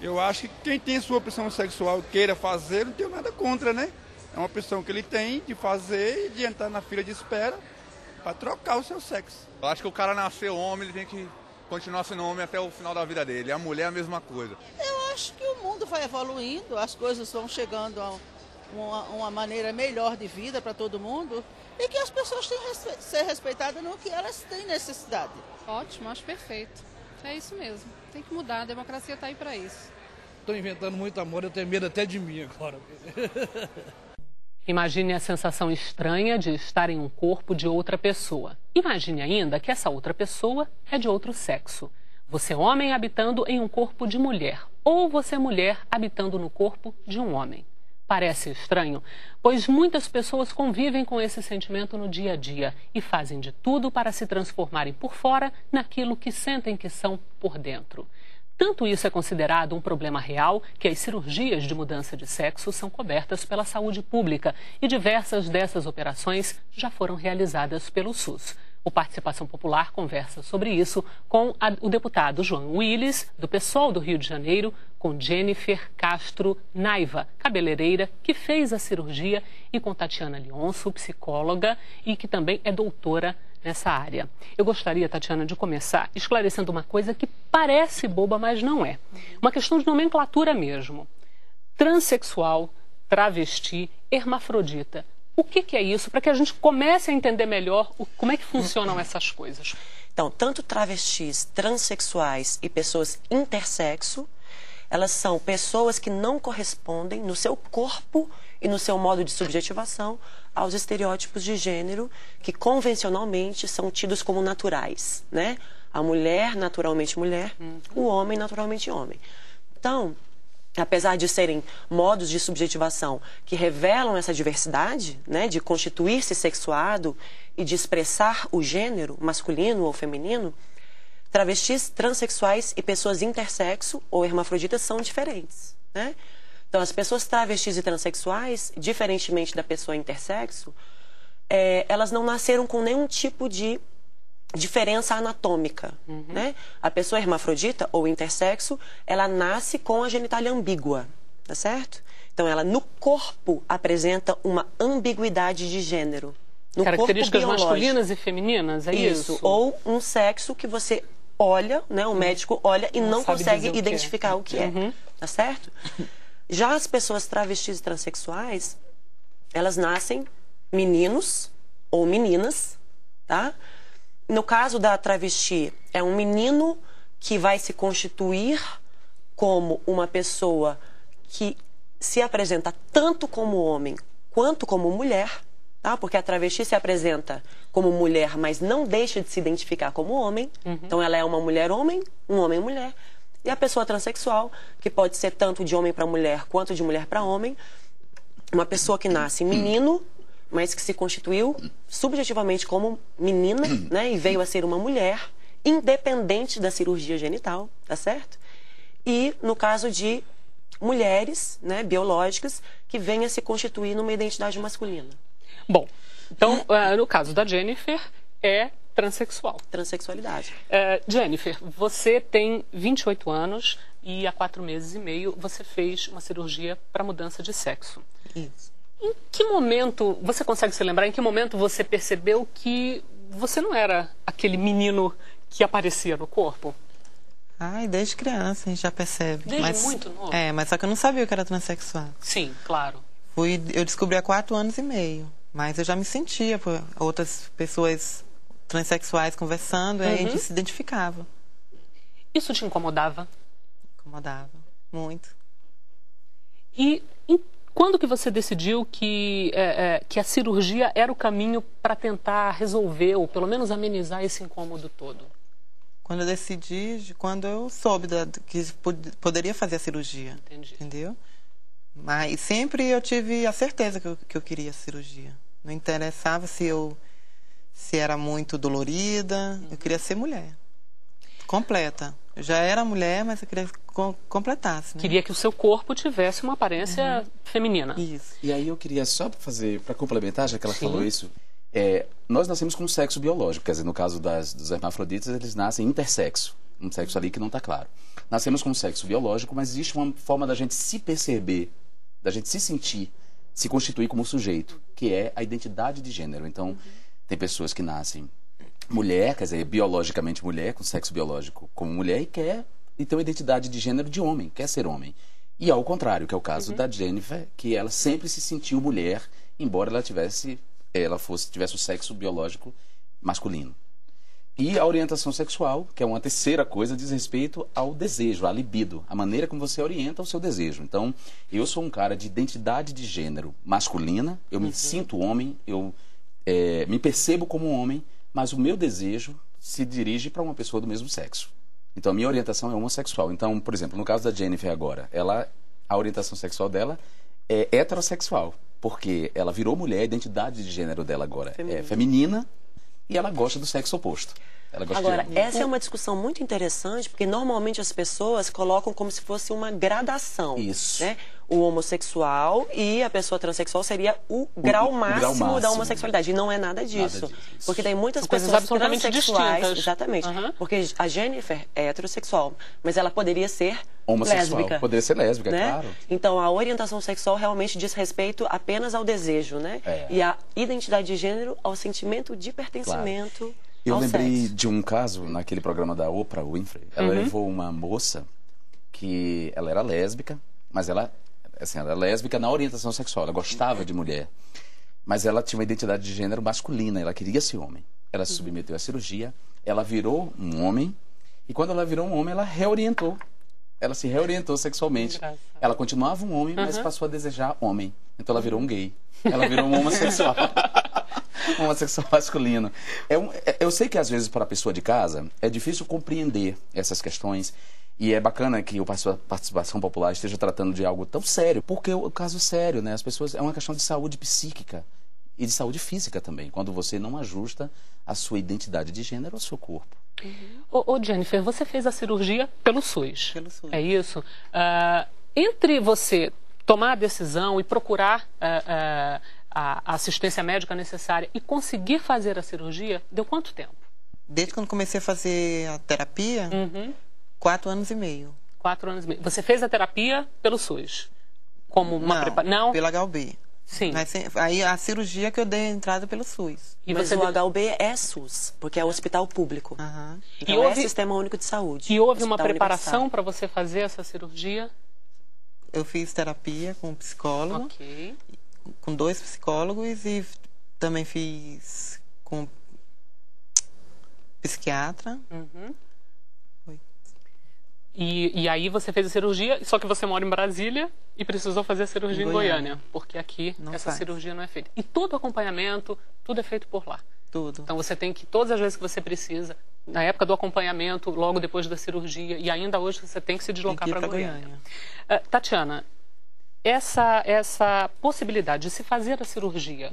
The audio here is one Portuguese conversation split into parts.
Eu acho que quem tem sua opção sexual e queira fazer, não tem nada contra, né? É uma opção que ele tem de fazer e de entrar na fila de espera para trocar o seu sexo. Eu acho que o cara nasceu homem, ele tem que continuar sendo homem até o final da vida dele. A mulher é a mesma coisa. Eu acho que o mundo vai evoluindo, as coisas vão chegando a uma maneira melhor de vida para todo mundo e que as pessoas têm que ser respeitadas no que elas têm necessidade. Ótimo, acho perfeito. É isso mesmo. Tem que mudar, a democracia está aí para isso. Estou inventando muito amor, eu tenho medo até de mim agora. Imagine a sensação estranha de estar em um corpo de outra pessoa. Imagine ainda que essa outra pessoa é de outro sexo. Você homem habitando em um corpo de mulher, ou você mulher habitando no corpo de um homem. Parece estranho, pois muitas pessoas convivem com esse sentimento no dia a dia e fazem de tudo para se transformarem por fora naquilo que sentem que são por dentro. Tanto isso é considerado um problema real que as cirurgias de mudança de sexo são cobertas pela saúde pública e diversas dessas operações já foram realizadas pelo SUS. O Participação Popular conversa sobre isso com o deputado João Willis, do PSOL do Rio de Janeiro, com Jennifer Castro Naiva, cabeleireira, que fez a cirurgia, e com Tatiana Leonço, psicóloga e que também é doutora nessa área. Eu gostaria, Tatiana, de começar esclarecendo uma coisa que parece boba, mas não é. Uma questão de nomenclatura mesmo. Transsexual, travesti, hermafrodita. O que é isso? Para que a gente comece a entender melhor como é que funcionam essas coisas. Então, tanto travestis, transexuais e pessoas intersexo, elas são pessoas que não correspondem no seu corpo e no seu modo de subjetivação aos estereótipos de gênero que convencionalmente são tidos como naturais, né? A mulher naturalmente mulher, o homem naturalmente homem. Então, apesar de serem modos de subjetivação que revelam essa diversidade, né, de constituir-se sexuado e de expressar o gênero masculino ou feminino, travestis, transexuais e pessoas intersexo ou hermafroditas são diferentes, né? Então, as pessoas travestis e transexuais, diferentemente da pessoa intersexo, elas não nasceram com nenhum tipo de diferença anatômica, né? A pessoa hermafrodita ou intersexo, ela nasce com a genitália ambígua, tá certo? Então, ela no corpo apresenta uma ambiguidade de gênero. No características corpo masculinas e femininas, é isso? Ou um sexo que você olha, né? O médico olha e não consegue identificar o que é, tá certo? Já as pessoas travestis e transexuais, elas nascem meninos ou meninas, tá? No caso da travesti, é um menino que vai se constituir como uma pessoa que se apresenta tanto como homem quanto como mulher, tá? Porque a travesti se apresenta como mulher, mas não deixa de se identificar como homem. Então, ela é uma mulher-homem, um homem-mulher. E a pessoa transexual, que pode ser tanto de homem para mulher quanto de mulher para homem, uma pessoa que nasce menino, mas que se constituiu subjetivamente como menina, né, e veio a ser uma mulher, independente da cirurgia genital, tá certo? E no caso de mulheres, né, biológicas, que vêm a se constituir numa identidade masculina. Bom, então, no caso da Jennifer, é transexual. Transexualidade. Jennifer, você tem 28 anos e há 4 meses e meio você fez uma cirurgia para mudança de sexo. Isso. Em que momento, você consegue se lembrar, em que momento você percebeu que você não era aquele menino que aparecia no corpo? Ai, desde criança a gente já percebe. Desde muito novo? Mas só que eu não sabia que era transexual. Sim, claro. Eu descobri há 4 anos e meio, mas eu já me sentia por outras pessoas transexuais conversando, e a gente se identificava. Isso te incomodava? Incomodava, muito. E quando que você decidiu que a cirurgia era o caminho para tentar resolver, ou pelo menos amenizar esse incômodo todo? Quando eu decidi, quando eu soube que poderia fazer a cirurgia. Entendi. Entendeu? Mas sempre eu tive a certeza que eu queria a cirurgia. Não interessava se era muito dolorida, eu queria ser mulher. completa. Eu já era mulher, mas eu queria que completasse. Né? Queria que o seu corpo tivesse uma aparência feminina. Isso. E aí eu queria só para complementar, já que ela falou isso, nós nascemos com um sexo biológico, quer dizer, no caso dos hermafroditas, eles nascem intersexo, um sexo ali que não está claro. Nascemos com um sexo biológico, mas existe uma forma da gente se perceber, da gente se sentir, se constituir como sujeito, que é a identidade de gênero. Então, tem pessoas que nascem mulher, quer dizer, biologicamente mulher, com sexo biológico como mulher, e tem uma identidade de gênero de homem, quer ser homem. E ao contrário, que é o caso da Jennifer, que ela sempre se sentiu mulher, embora ela tivesse o sexo biológico masculino. E a orientação sexual, que é uma terceira coisa, diz respeito ao desejo, à libido, a maneira como você orienta o seu desejo. Então, eu sou um cara de identidade de gênero masculina, eu me sinto homem, eu me percebo como um homem, mas o meu desejo se dirige para uma pessoa do mesmo sexo. Então, a minha orientação é homossexual. Então, por exemplo, no caso da Jennifer agora, a orientação sexual dela é heterossexual, porque ela virou mulher, a identidade de gênero dela agora é feminina, e ela gosta do sexo oposto. Agora, essa é uma discussão muito interessante, porque normalmente as pessoas colocam como se fosse uma gradação. Isso. Né? O homossexual e a pessoa transexual seria o grau máximo da homossexualidade. E não é nada disso. Porque tem muitas pessoas transexuais. Distintas. Exatamente. Porque a Jennifer é heterossexual, mas ela poderia ser homossexual. Lésbica. Poderia ser lésbica, né? Claro. Então, a orientação sexual realmente diz respeito apenas ao desejo, né? E a identidade de gênero ao sentimento de pertencimento. Claro. Eu lembrei de um caso naquele programa da Oprah Winfrey. Ela levou uma moça que ela era lésbica, mas ela era lésbica na orientação sexual. Ela gostava de mulher, mas ela tinha uma identidade de gênero masculina. Ela queria ser homem. Ela se submeteu à cirurgia, ela virou um homem, e quando ela virou um homem, ela reorientou. Ela se reorientou sexualmente. Ela continuava um homem, mas passou a desejar homem. Então ela virou um gay. Ela virou um homossexual. Um homossexual masculino. Eu sei que às vezes para a pessoa de casa é difícil compreender essas questões, e é bacana que o Participação Popular esteja tratando de algo tão sério, porque é um caso sério, né? As pessoas, é uma questão de saúde psíquica e de saúde física também, quando você não ajusta a sua identidade de gênero ao seu corpo. Ô Jennifer, você fez a cirurgia pelo SUS. Pelo SUS. É isso? Entre você tomar a decisão e procurar a assistência médica necessária e conseguir fazer a cirurgia, deu quanto tempo? Desde quando comecei a fazer a terapia, 4 anos e meio. 4 anos e meio. Você fez a terapia pelo SUS? Como uma Não, pela HUB. Sim. Mas, aí a cirurgia que eu dei a entrada pelo SUS. Mas o HUB é SUS, porque é o hospital público. Então é Sistema Único de Saúde. E houve uma preparação para você fazer essa cirurgia? Eu fiz terapia com um psicólogo, com 2 psicólogos, e também fiz com psiquiatra. E aí você fez a cirurgia, só que você mora em Brasília e precisou fazer a cirurgia em Goiânia, porque aqui essa cirurgia não é feita. E todo o acompanhamento, tudo é feito por lá. Tudo. Então você tem que, todas as vezes que você precisa, na época do acompanhamento, logo depois da cirurgia, e ainda hoje você tem que se deslocar para Goiânia. Tatiana, essa possibilidade de se fazer a cirurgia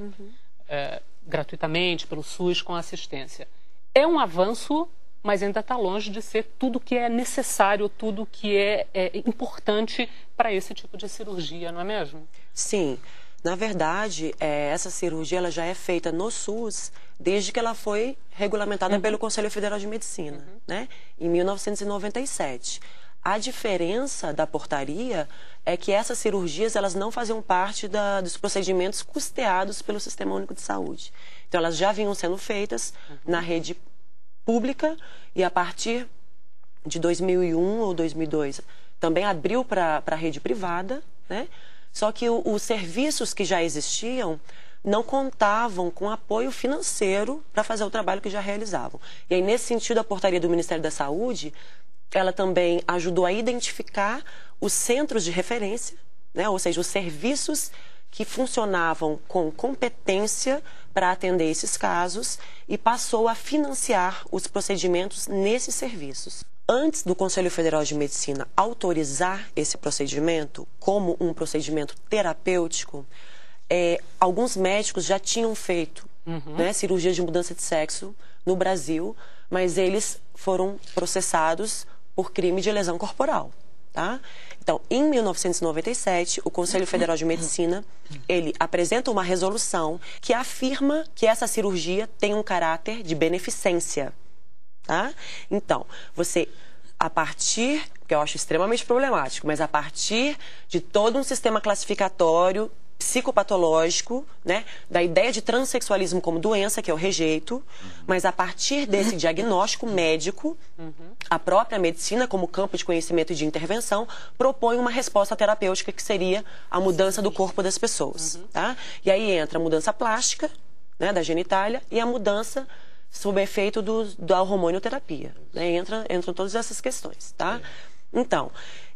gratuitamente pelo SUS com assistência é um avanço, mas ainda está longe de ser tudo que é necessário, tudo que é importante para esse tipo de cirurgia, não é mesmo? Sim. Na verdade, essa cirurgia ela já é feita no SUS desde que ela foi regulamentada pelo Conselho Federal de Medicina, né? Em 1997. A diferença da portaria é que essas cirurgias elas não faziam parte dos procedimentos custeados pelo Sistema Único de Saúde. Então, elas já vinham sendo feitas na rede pública, e a partir de 2001 ou 2002 também abriu para a rede privada, né? Só que os serviços que já existiam não contavam com apoio financeiro para fazer o trabalho que já realizavam. E aí, nesse sentido, a portaria do Ministério da Saúde, ela também ajudou a identificar os centros de referência, né? Ou seja, os serviços que funcionavam com competência para atender esses casos, e passou a financiar os procedimentos nesses serviços. Antes do Conselho Federal de Medicina autorizar esse procedimento como um procedimento terapêutico, alguns médicos já tinham feito né, cirurgia de mudança de sexo no Brasil, mas eles foram processados por crime de lesão corporal. Tá? Então, em 1997, o Conselho Federal de Medicina, ele apresenta uma resolução que afirma que essa cirurgia tem um caráter de beneficência. Tá? Então, você, a partir, que eu acho extremamente problemático, mas a partir de todo um sistema classificatório psicopatológico, né, da ideia de transexualismo como doença, que é o rejeito, mas a partir desse diagnóstico médico, a própria medicina, como campo de conhecimento e de intervenção, propõe uma resposta terapêutica que seria a mudança do corpo das pessoas. Tá? E aí entra a mudança plástica, né, da genitália, e a mudança sob efeito da hormonioterapia. Né? Entram todas essas questões. Tá? Então,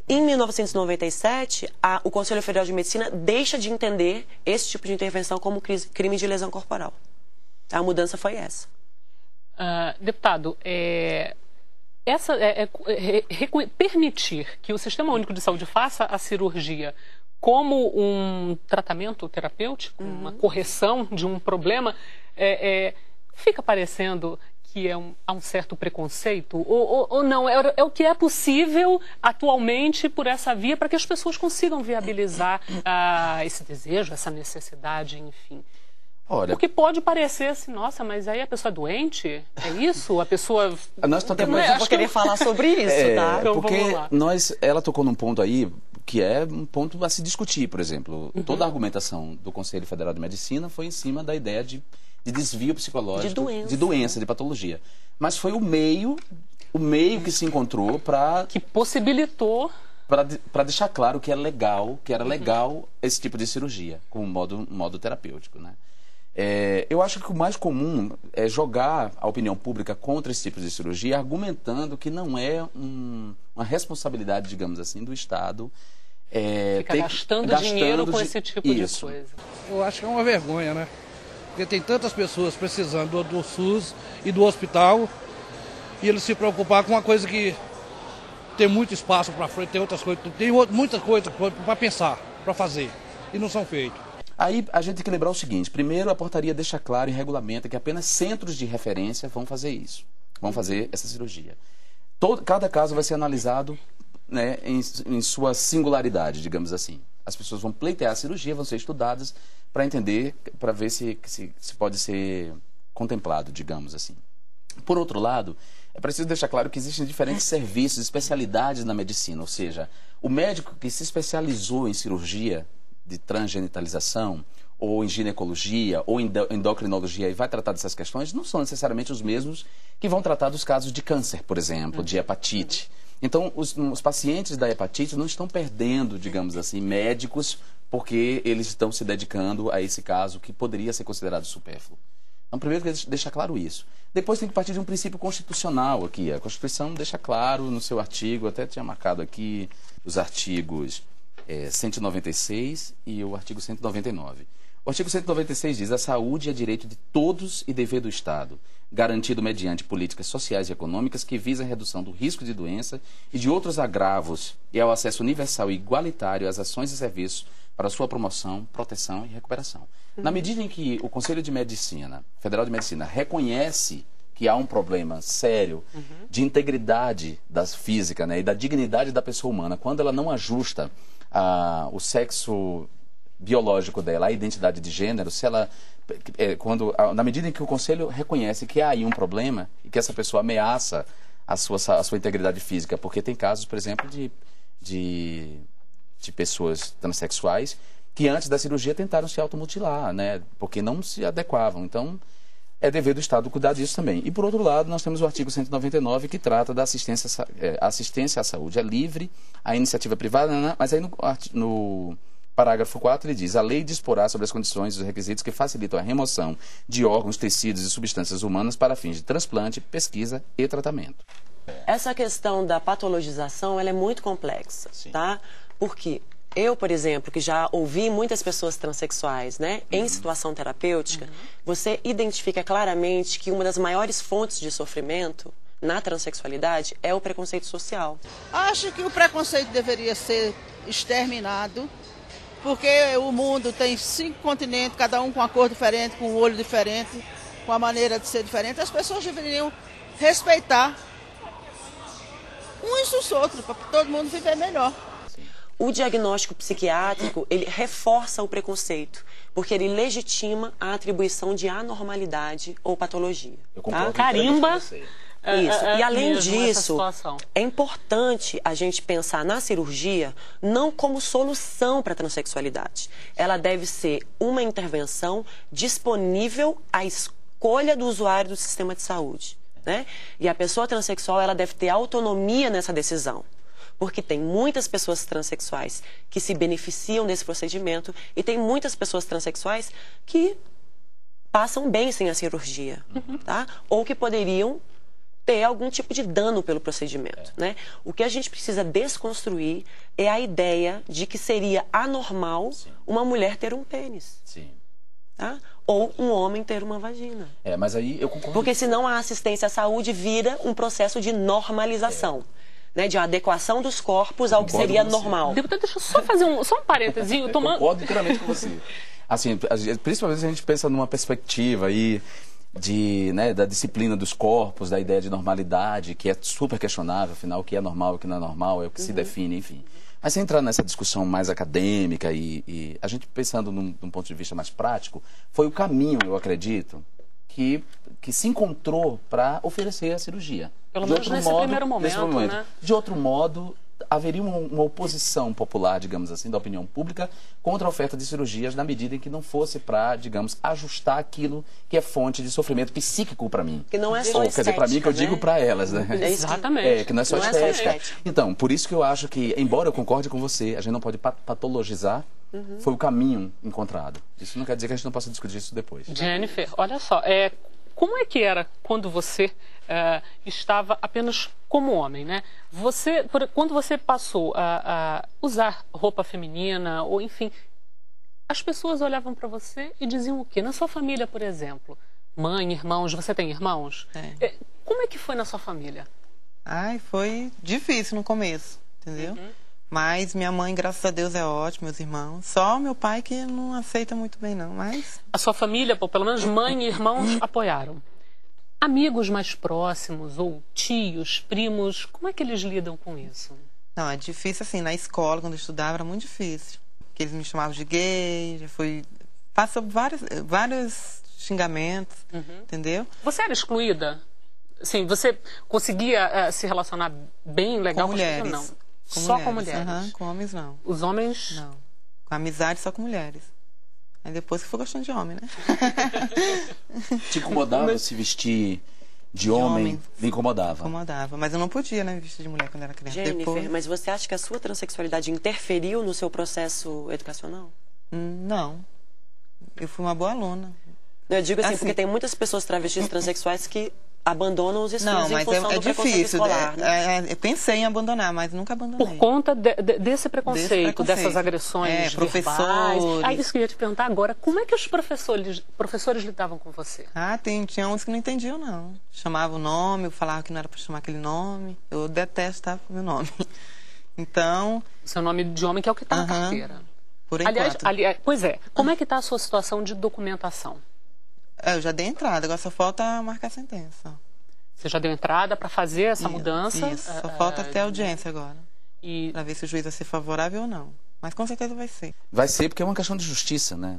em 1997, o Conselho Federal de Medicina deixa de entender esse tipo de intervenção como crime de lesão corporal. A mudança foi essa. Deputado, permitir que o Sistema Único de Saúde faça a cirurgia como um tratamento terapêutico, uma correção de um problema, fica parecendo que há um certo preconceito? Ou não? É o que é possível atualmente por essa via para que as pessoas consigam viabilizar esse desejo, essa necessidade, enfim. Olha, porque pode parecer assim, nossa, mas aí a pessoa é doente? É isso? A pessoa... Depois eu vou querer falar sobre isso, tá? Então, porque vamos lá. Ela tocou num ponto aí que é um ponto a se discutir, por exemplo. Toda a argumentação do Conselho Federal de Medicina foi em cima da ideia de desvio psicológico, de doença, de patologia. Mas foi o meio que se encontrou para... que possibilitou... Para deixar claro que era legal esse tipo de cirurgia, como modo terapêutico, né? Eu acho que o mais comum é jogar a opinião pública contra esse tipo de cirurgia, argumentando que não é uma responsabilidade, digamos assim, do Estado. Fica gastando dinheiro com esse tipo de coisa. Eu acho que é uma vergonha, né? Porque tem tantas pessoas precisando do SUS e do hospital, e eles se preocupar com uma coisa que tem muito espaço para frente, tem outras coisas, tem muitas coisas para pensar, para fazer, e não são feitas. Aí a gente tem que lembrar o seguinte: primeiro, a portaria deixa claro e regulamenta que apenas centros de referência vão fazer isso, vão fazer essa cirurgia. Cada caso vai ser analisado, né, em sua singularidade, digamos assim. As pessoas vão pleitear a cirurgia, vão ser estudadas para entender, para ver se pode ser contemplado, digamos assim. Por outro lado, é preciso deixar claro que existem diferentes serviços, especialidades na medicina, ou seja, o médico que se especializou em cirurgia de transgenitalização, ou em ginecologia, ou em endocrinologia, e vai tratar dessas questões, não são necessariamente os mesmos que vão tratar dos casos de câncer, por exemplo, de hepatite. Então, os pacientes da hepatite não estão perdendo, digamos assim, médicos, porque eles estão se dedicando a esse caso que poderia ser considerado supérfluo. Então, primeiro, deixar claro isso. Depois tem que partir de um princípio constitucional aqui. A Constituição deixa claro no seu artigo, até tinha marcado aqui os artigos 196 e o artigo 199. O artigo 196 diz: a saúde é direito de todos e dever do Estado, garantido mediante políticas sociais e econômicas que visam a redução do risco de doença e de outros agravos e ao acesso universal e igualitário às ações e serviços para sua promoção, proteção e recuperação. Na medida em que o Conselho de Medicina, Federal de Medicina, reconhece que há um problema sério de integridade física, né, e da dignidade da pessoa humana, quando ela não ajusta o sexo biológico dela, a identidade de gênero, se ela, na medida em que o Conselho reconhece que há aí um problema e que essa pessoa ameaça a sua integridade física, porque tem casos, por exemplo, de pessoas transexuais que antes da cirurgia tentaram se automutilar, né, porque não se adequavam. Então, é dever do Estado cuidar disso também. E, por outro lado, nós temos o artigo 199, que trata da assistência à saúde. É livre a iniciativa privada, né? Mas aí no parágrafo 4 ele diz: a lei disporá sobre as condições e os requisitos que facilitam a remoção de órgãos, tecidos e substâncias humanas para fins de transplante, pesquisa e tratamento. Essa questão da patologização, ela é muito complexa, tá? Porque eu, por exemplo, que já ouvi muitas pessoas transexuais, né, em situação terapêutica, você identifica claramente que uma das maiores fontes de sofrimento na transexualidade é o preconceito social. Acho que o preconceito deveria ser exterminado porque o mundo tem 5 continentes, cada um com uma cor diferente, com um olho diferente, com a maneira de ser diferente. As pessoas deveriam respeitar uns dos outros, para todo mundo viver melhor. O diagnóstico psiquiátrico, ele reforça o preconceito, porque ele legitima a atribuição de anormalidade ou patologia. Eu concordo. Carimba. Isso. E além disso, é importante a gente pensar na cirurgia não como solução para a transexualidade. Ela deve ser uma intervenção disponível à escolha do usuário do sistema de saúde, né? E a pessoa transexual, ela deve ter autonomia nessa decisão. Porque tem muitas pessoas transexuais que se beneficiam desse procedimento e tem muitas pessoas transexuais que passam bem sem a cirurgia, tá? Ou que poderiam ter algum tipo de dano pelo procedimento, né? O que a gente precisa desconstruir é a ideia de que seria anormal uma mulher ter um pênis. Sim. Tá? Ou um homem ter uma vagina. Mas aí eu concordo. Porque senão a assistência à saúde vira um processo de normalização. Né, de adequação dos corpos ao que seria normal. Deputado, deixa eu só fazer um parênteses. Concordo inteiramente com você. Assim, principalmente se a gente pensa numa perspectiva aí da disciplina dos corpos, da ideia de normalidade, que é super questionável, afinal, o que é normal, o que não é normal, é o que se define, enfim. Mas sem entrar nessa discussão mais acadêmica e a gente pensando num ponto de vista mais prático, foi o caminho, eu acredito, que se encontrou para oferecer a cirurgia. Pelo menos nesse primeiro momento, né? De outro modo, haveria uma oposição popular, digamos assim, da opinião pública contra a oferta de cirurgias na medida em que não fosse para, digamos, ajustar aquilo que é fonte de sofrimento psíquico para mim. Que não é só estética, quer dizer, para mim que eu digo para elas, né? Exatamente. Que não é só estética. Então, por isso que eu acho que, embora eu concorde com você, a gente não pode patologizar. Foi o caminho encontrado. Isso não quer dizer que a gente não possa discutir isso depois. Jennifer, olha só, como é que era quando você estava apenas como homem, né? Quando você passou a usar roupa feminina, ou enfim, as pessoas olhavam para você e diziam o quê? Na sua família, por exemplo, mãe, irmãos, você tem irmãos? Como é que foi na sua família? Foi difícil no começo, entendeu? Mas minha mãe, graças a Deus, é ótima, meus irmãos. Só meu pai que não aceita muito bem, não. Mas a sua família, pelo menos mãe e irmãos, apoiaram. Amigos mais próximos, ou tios, primos, como é que eles lidam com isso? Não, é difícil assim. Na escola, quando eu estudava, era muito difícil. Porque eles me chamavam de gay, passou vários xingamentos, entendeu? Você era excluída? Sim, você conseguia se relacionar bem, legal com mulheres? Não. Só com mulheres? Com homens, não. Os homens? Não. Com amizade, só com mulheres. Aí depois que foi gostando de homem, né? Te incomodava se vestir de homem? Me incomodava. Incomodava. Mas eu não podia, né, vestir de mulher quando era criança. Jennifer, mas você acha que a sua transexualidade interferiu no seu processo educacional? Não. Eu fui uma boa aluna. Eu digo assim, porque tem muitas pessoas travestis transexuais que abandonam os estudos em função do preconceito escolar, né? Eu pensei em abandonar, mas nunca abandonei. Por conta desse preconceito, dessas agressões professores. Isso que eu ia te perguntar agora, como é que os professores lidavam com você? Tinha uns que não entendiam, não. Chamavam o nome, eu falava que não era para chamar aquele nome. Eu detesto meu nome. Então... Seu nome de homem que é o que está na carteira. Por enquanto. Aliás, pois é, como é que está a sua situação de documentação? Eu já dei entrada, agora só falta marcar a sentença. Você já deu entrada para fazer essa mudança? Isso, só falta ter audiência agora. Para ver se o juiz vai ser favorável ou não. Mas com certeza vai ser. Vai ser porque é uma questão de justiça, né?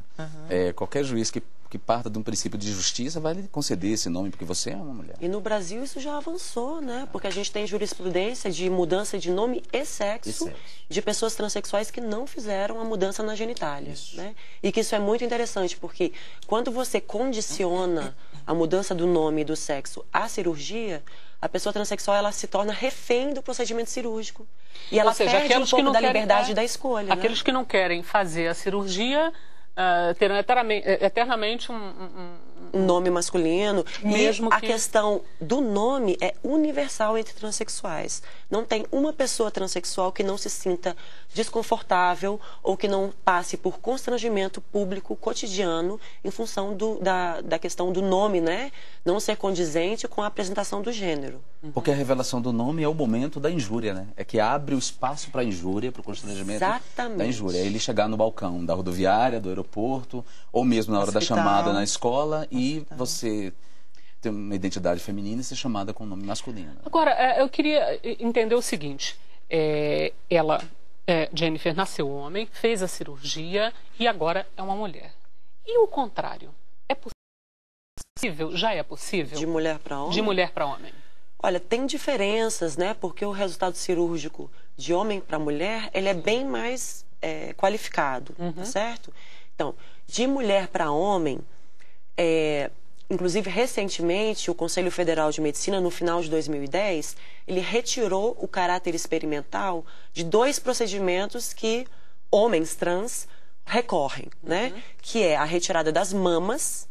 Qualquer juiz que parta de um princípio de justiça vai lhe conceder esse nome porque você é uma mulher. E no Brasil isso já avançou, né? Porque a gente tem jurisprudência de mudança de nome e sexo de pessoas transexuais que não fizeram a mudança na genitália, né? E que isso é muito interessante, porque quando você condiciona a mudança do nome e do sexo à cirurgia, a pessoa transexual ela se torna refém do procedimento cirúrgico. E ela perde um pouco da liberdade da escolha. Aqueles que não querem fazer a cirurgia terão eternamente um nome masculino. Mesmo e a questão do nome é universal entre transexuais. Não tem uma pessoa transexual que não se sinta desconfortável ou que não passe por constrangimento público cotidiano em função da questão do nome, né? Não ser condizente com a apresentação do gênero. Porque a revelação do nome é o momento da injúria, né? É que abre o espaço para a injúria, para o constrangimento da injúria. É ele chegar no balcão da rodoviária, do aeroporto, ou mesmo na hora da chamada na escola, e você ter uma identidade feminina e ser chamada com nome masculino. Agora, eu queria entender o seguinte. Jennifer nasceu homem, fez a cirurgia e agora é uma mulher. E o contrário? É possível? Já é possível? De mulher para homem? De mulher para homem. Olha, tem diferenças, né? Porque o resultado cirúrgico de homem para mulher, ele é bem mais qualificado, tá certo? Então, de mulher para homem, inclusive recentemente, o Conselho Federal de Medicina, no final de 2010, ele retirou o caráter experimental de 2 procedimentos que homens trans recorrem, né? Que é a retirada das mamas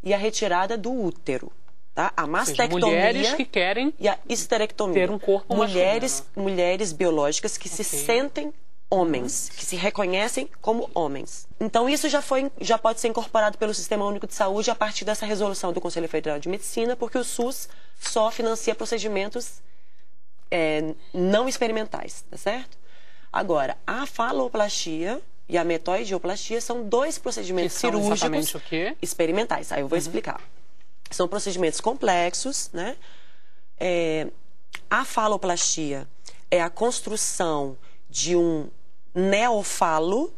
e a retirada do útero. Tá? A mastectomia, mulheres que querem e a histerectomia. Ter um corpo mulheres biológicas que se sentem homens, que se reconhecem como homens. Então isso já pode ser incorporado pelo Sistema Único de Saúde a partir dessa resolução do Conselho Federal de Medicina, porque o SUS só financia procedimentos não experimentais, tá certo? Agora, a faloplastia e a metoidioplastia são 2 procedimentos cirúrgicos experimentais. Aí eu vou explicar. São procedimentos complexos, né? A faloplastia é a construção de um neofalo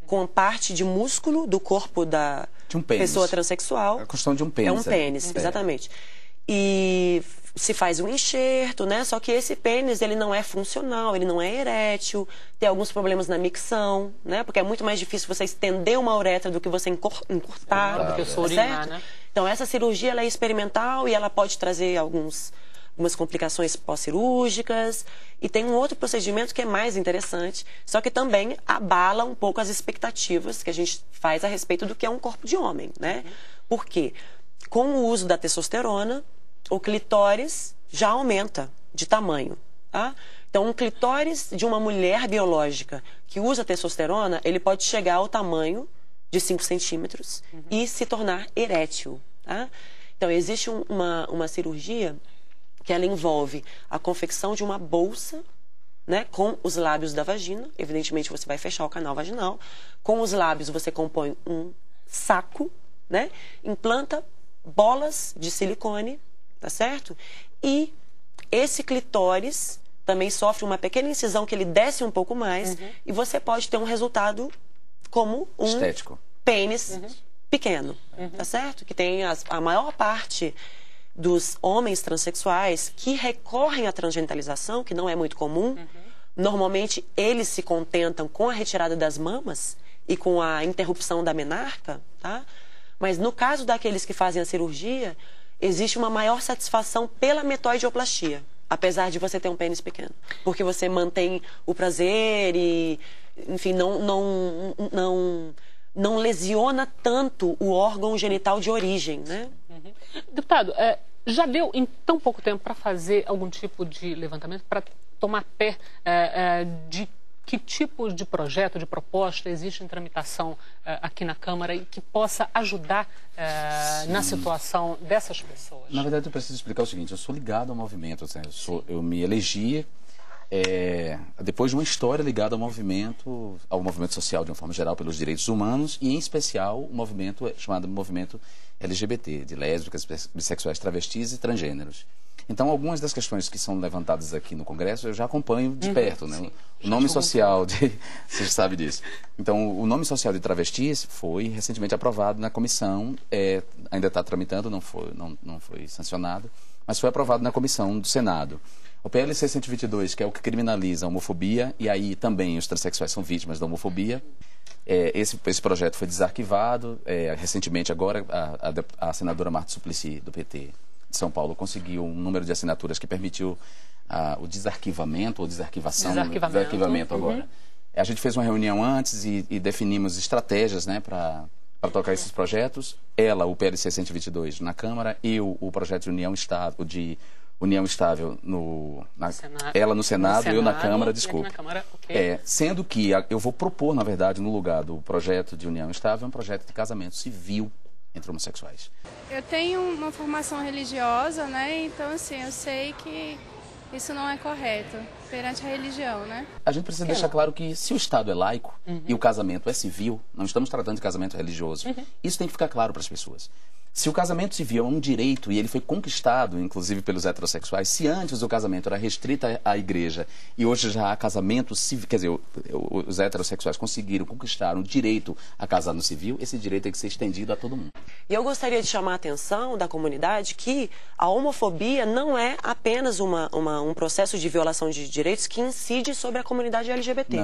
com parte de músculo do corpo da pessoa transexual. É a construção de um pênis. É um pênis, exatamente. E se faz um enxerto, né? Só que esse pênis, ele não é funcional, ele não é erétil, tem alguns problemas na micção, né? Porque é muito mais difícil você estender uma uretra do que você encurtar, do que você urinar, né? Então, essa cirurgia, ela é experimental e ela pode trazer algumas complicações pós-cirúrgicas. E tem um outro procedimento que é mais interessante, só que também abala um pouco as expectativas que a gente faz a respeito do que é um corpo de homem, né? Por quê? Com o uso da testosterona, o clitóris já aumenta de tamanho, tá? Então, um clitóris de uma mulher biológica que usa testosterona, ele pode chegar ao tamanho de 5 centímetros e se tornar erétil, tá? Então, existe uma cirurgia que ela envolve a confecção de uma bolsa, né, com os lábios da vagina. Evidentemente, você vai fechar o canal vaginal. Com os lábios, você compõe um saco, né? Implanta bolas de silicone, tá certo? E esse clitóris também sofre uma pequena incisão que ele desce um pouco mais e você pode ter um resultado como um estético. Pênis pequeno, tá certo? Que tem a maior parte dos homens transexuais que recorrem à transgenitalização, que não é muito comum. Normalmente, eles se contentam com a retirada das mamas e com a interrupção da menarca, tá? Mas no caso daqueles que fazem a cirurgia, existe uma maior satisfação pela metoidioplastia, apesar de você ter um pênis pequeno. Porque você mantém o prazer e, enfim, não lesiona tanto o órgão genital de origem, né? Deputado, já deu em tão pouco tempo para fazer algum tipo de levantamento, para tomar pé de que tipo de projeto, de proposta existe em tramitação aqui na Câmara e que possa ajudar na situação dessas pessoas? Na verdade, eu preciso explicar o seguinte, eu sou ligado ao movimento, assim, eu me elegi depois de uma história ligada ao movimento social de uma forma geral, pelos direitos humanos e, em especial, o movimento chamado movimento LGBT, de lésbicas, bissexuais, travestis e transgêneros. Então, algumas das questões que são levantadas aqui no Congresso eu já acompanho de perto, né? Sim. O nome social de... Você sabe disso. Então, o nome social de travestis foi recentemente aprovado na comissão, ainda está tramitando, não foi sancionado, mas foi aprovado na comissão do Senado. O PLC 122, que é o que criminaliza a homofobia, e aí também os transexuais são vítimas da homofobia. Esse projeto foi desarquivado. Recentemente, agora, a senadora Marta Suplicy, do PT de São Paulo, conseguiu um número de assinaturas que permitiu o desarquivamento ou desarquivamento agora. A gente fez uma reunião antes e definimos estratégias, né, para para tocar esses projetos. Ela, o PLC 122 na Câmara, eu, o projeto de União Estável ela no Senado, eu na Câmara, desculpa. Okay. Sendo que eu vou propor, na verdade, no lugar do projeto de União Estável, um projeto de casamento civil entre homossexuais. Eu tenho uma formação religiosa, né? Então, assim, eu sei que isso não é correto perante a religião, né? A gente precisa deixar claro que se o Estado é laico e o casamento é civil, não estamos tratando de casamento religioso, isso tem que ficar claro para as pessoas. Se o casamento civil é um direito e ele foi conquistado, inclusive pelos heterossexuais, se antes o casamento era restrito à igreja e hoje já há casamento civil, quer dizer, os heterossexuais conseguiram conquistar um direito a casar no civil, esse direito tem que ser estendido a todo mundo. E eu gostaria de chamar a atenção da comunidade que a homofobia não é apenas um processo de violação de direitos que incide sobre a comunidade LGBT.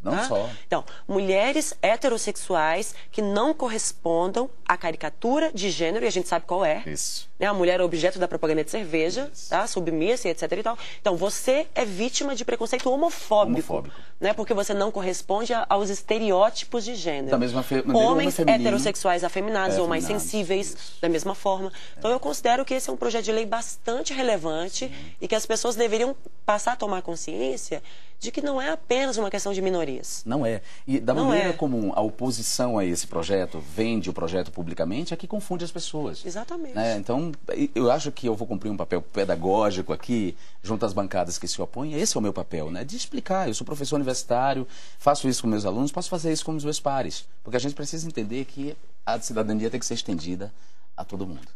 Não só. Então, mulheres heterossexuais que não correspondam à caricatura de gênero, e a gente sabe qual é. Isso. Né? A mulher é objeto da propaganda de cerveja, tá? Submissa, etc. e tal. Então, você é vítima de preconceito homofóbico. Né? Porque você não corresponde aos estereótipos de gênero. Da mesma maneira, homens heterossexuais afeminados ou mais sensíveis, da mesma forma. Então, eu considero que esse é um projeto de lei bastante relevante e que as pessoas deveriam passar a tomar consciência de que não é apenas uma questão de minorias. Não é. E da maneira como a oposição a esse projeto vende o projeto publicamente, é que confunde as pessoas. Exatamente. Né? Então, eu acho que eu vou cumprir um papel pedagógico aqui, junto às bancadas que se opõem. Esse é o meu papel, né? De explicar. Eu sou professor universitário, faço isso com meus alunos, posso fazer isso com os meus pares. Porque a gente precisa entender que a cidadania tem que ser estendida a todo mundo.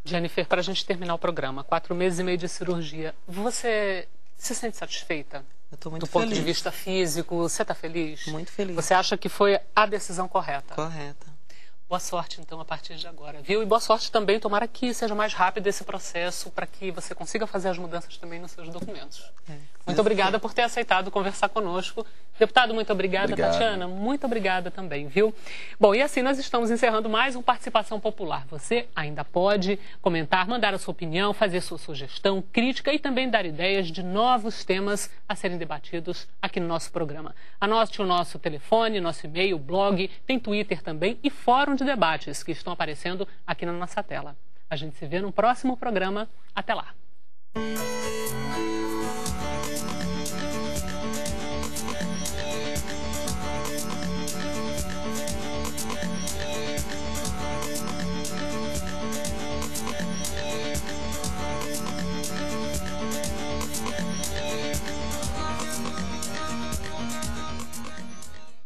Jennifer, para a gente terminar o programa, 4 meses e meio de cirurgia, você se sente satisfeita? Eu estou muito feliz. Do feliz. ponto de vista físico, você está feliz? Muito feliz. Você acha que foi a decisão correta? Correta. Boa sorte, então, a partir de agora, viu? E boa sorte também, tomara que seja mais rápido esse processo para que você consiga fazer as mudanças também nos seus documentos. Muito obrigada por ter aceitado conversar conosco. Deputado, muito obrigada. Tatiana, muito obrigada também, viu? Bom, e assim nós estamos encerrando mais um Participação Popular. Você ainda pode comentar, mandar a sua opinião, fazer sua sugestão, crítica e também dar ideias de novos temas a serem debatidos aqui no nosso programa. Anote o nosso telefone, nosso e-mail, blog, tem Twitter também e fórum de debates que estão aparecendo aqui na nossa tela. A gente se vê no próximo programa. Até lá.